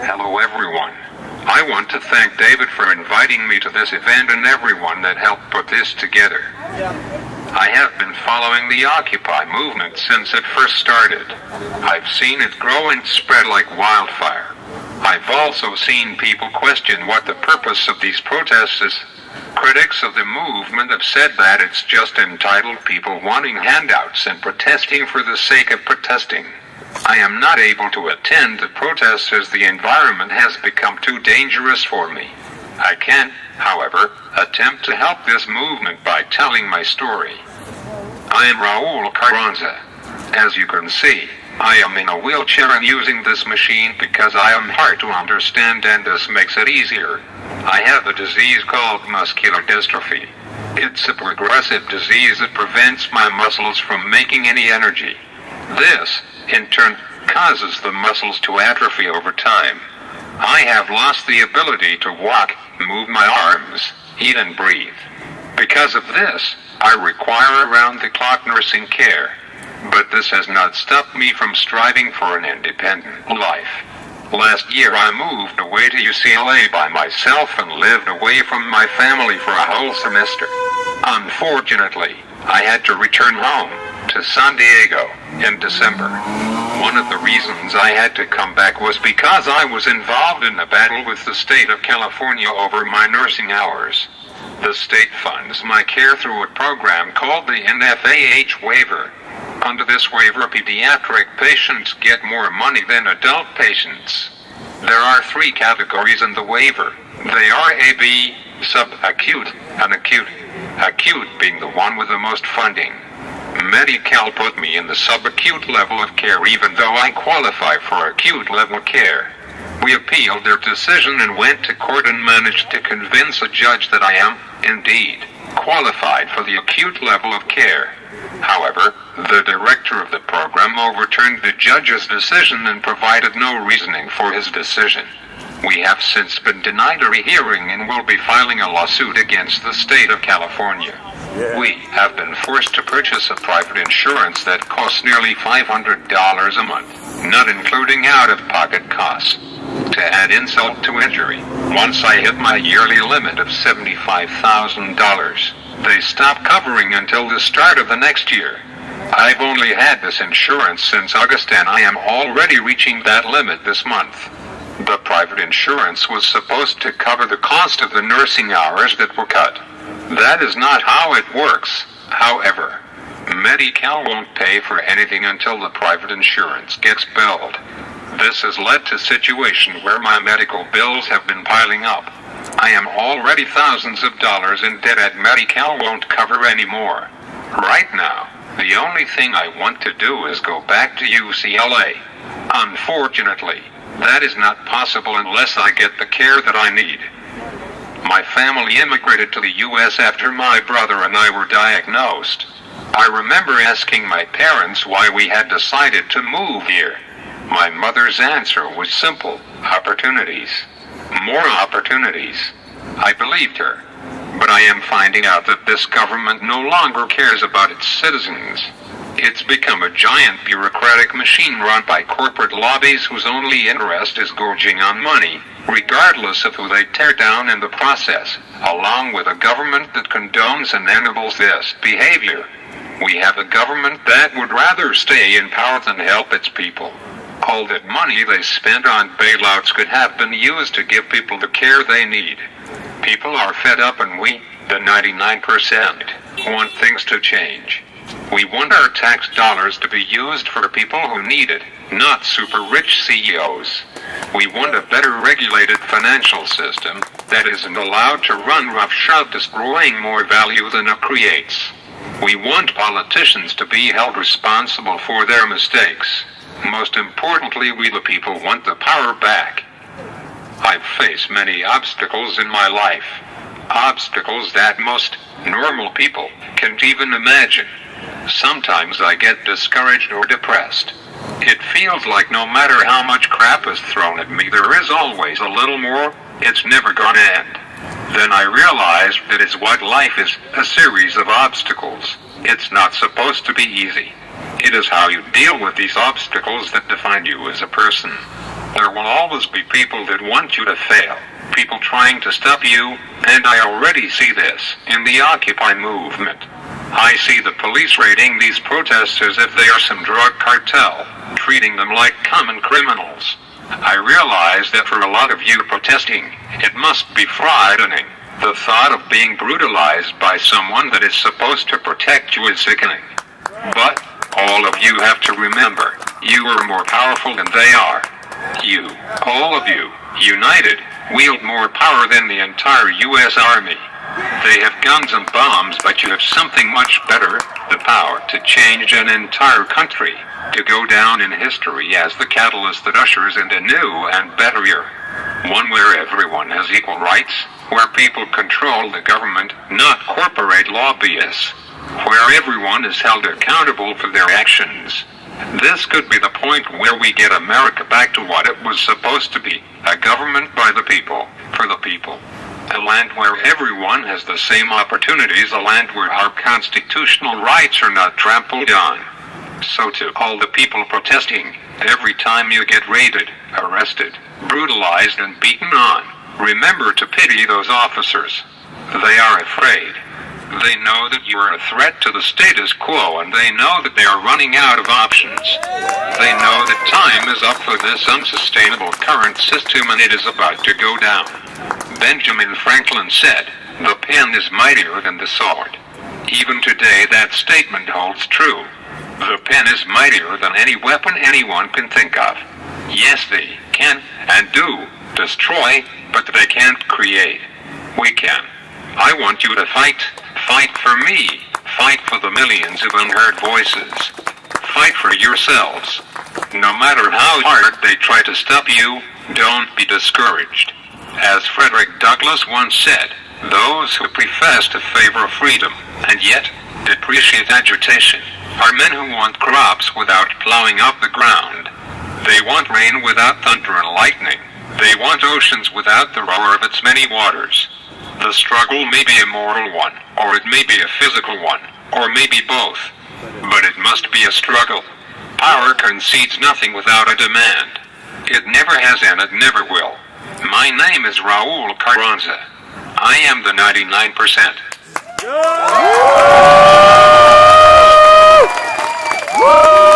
Hello everyone. I want to thank David for inviting me to this event and everyone that helped put this together. I have been following the Occupy movement since it first started. I've seen it grow and spread like wildfire. I've also seen people question what the purpose of these protests is. Critics of the movement have said that it's just entitled people wanting handouts and protesting for the sake of protesting. I am not able to attend the protests as the environment has become too dangerous for me. I can, however, attempt to help this movement by telling my story. I am Raul Carranza. As you can see, I am in a wheelchair and using this machine because I am hard to understand and this makes it easier. I have a disease called muscular dystrophy. It's a progressive disease that prevents my muscles from making any energy. This, in turn, causes the muscles to atrophy over time. I have lost the ability to walk, move my arms, eat and breathe. Because of this, I require around-the-clock nursing care. But this has not stopped me from striving for an independent life. Last year I moved away to UCLA by myself and lived away from my family for a whole semester. Unfortunately, I had to return home to San Diego in December. One of the reasons I had to come back was because I was involved in a battle with the state of California over my nursing hours. The state funds my care through a program called the NFAH waiver. Under this waiver, pediatric patients get more money than adult patients. There are 3 categories in the waiver. They are AB, subacute, and acute. Acute being the one with the most funding. Medi-Cal put me in the subacute level of care even though I qualify for acute level care. We appealed their decision and went to court and managed to convince a judge that I am, indeed, qualified for the acute level of care. However, the director of the program overturned the judge's decision and provided no reasoning for his decision. We have since been denied a rehearing and will be filing a lawsuit against the state of California. We have been forced to purchase a private insurance that costs nearly $500 a month, not including out-of-pocket costs. To add insult to injury, once I hit my yearly limit of $75,000, they stopped covering until the start of the next year. I've only had this insurance since August and I am already reaching that limit this month. The private insurance was supposed to cover the cost of the nursing hours that were cut. That is not how it works, however. Medi-Cal won't pay for anything until the private insurance gets billed. This has led to a situation where my medical bills have been piling up. I am already thousands of dollars in debt and Medi-Cal won't cover anymore. Right now, the only thing I want to do is go back to UCLA. Unfortunately, that is not possible unless I get the care that I need. My family immigrated to the U.S. after my brother and I were diagnosed. I remember asking my parents why we had decided to move here. My mother's answer was simple: opportunities. More opportunities. I believed her. But I am finding out that this government no longer cares about its citizens. It's become a giant bureaucratic machine run by corporate lobbies whose only interest is gorging on money, regardless of who they tear down in the process, along with a government that condones and enables this behavior. We have a government that would rather stay in power than help its people. All that money they spend on bailouts could have been used to give people the care they need. People are fed up and we, the 99%, want things to change. We want our tax dollars to be used for people who need it, not super rich CEOs. We want a better regulated financial system that isn't allowed to run roughshod, destroying more value than it creates. We want politicians to be held responsible for their mistakes. Most importantly, we the people want the power back. I've faced many obstacles in my life. Obstacles that most normal people can't even imagine. Sometimes I get discouraged or depressed. It feels like no matter how much crap is thrown at me, there is always a little more. It's never gonna end. Then I realized that is what life is, a series of obstacles. It's not supposed to be easy. It is how you deal with these obstacles that define you as a person. There will always be people that want you to fail. People trying to stop you, and I already see this in the Occupy movement. I see the police raiding these protesters if they are some drug cartel, treating them like common criminals. I realize that for a lot of you protesting, it must be frightening. The thought of being brutalized by someone that is supposed to protect you is sickening. But all of you have to remember, you are more powerful than they are. You, all of you, united, wield more power than the entire U.S. Army. They have guns and bombs, but you have something much better, the power to change an entire country, to go down in history as the catalyst that ushers in a new and better year. One where everyone has equal rights, where people control the government, not corporate lobbyists, where everyone is held accountable for their actions. This could be the point where we get America back to what it was supposed to be, a government by the people, for the people. A land where everyone has the same opportunities, a land where our constitutional rights are not trampled on. So to all the people protesting, every time you get raided, arrested, brutalized and beaten on, remember to pity those officers. They are afraid. They know that you are a threat to the status quo, and they know that they are running out of options. They know that time is up for this unsustainable current system, and it is about to go down. Benjamin Franklin said, "The pen is mightier than the sword." Even today that statement holds true. The pen is mightier than any weapon anyone can think of. Yes, they can, and do, destroy, but they can't create. We can. I want you to fight. Fight for me. Fight for the millions of unheard voices. Fight for yourselves. No matter how hard they try to stop you, don't be discouraged. As Frederick Douglass once said, those who profess to favor freedom, and yet depreciate agitation, are men who want crops without plowing up the ground. They want rain without thunder and lightning. They want oceans without the roar of its many waters. The struggle may be a moral one, or it may be a physical one, or maybe both. But it must be a struggle. Power concedes nothing without a demand. It never has and it never will. My name is Raul Carranza. I am the 99%. Woo!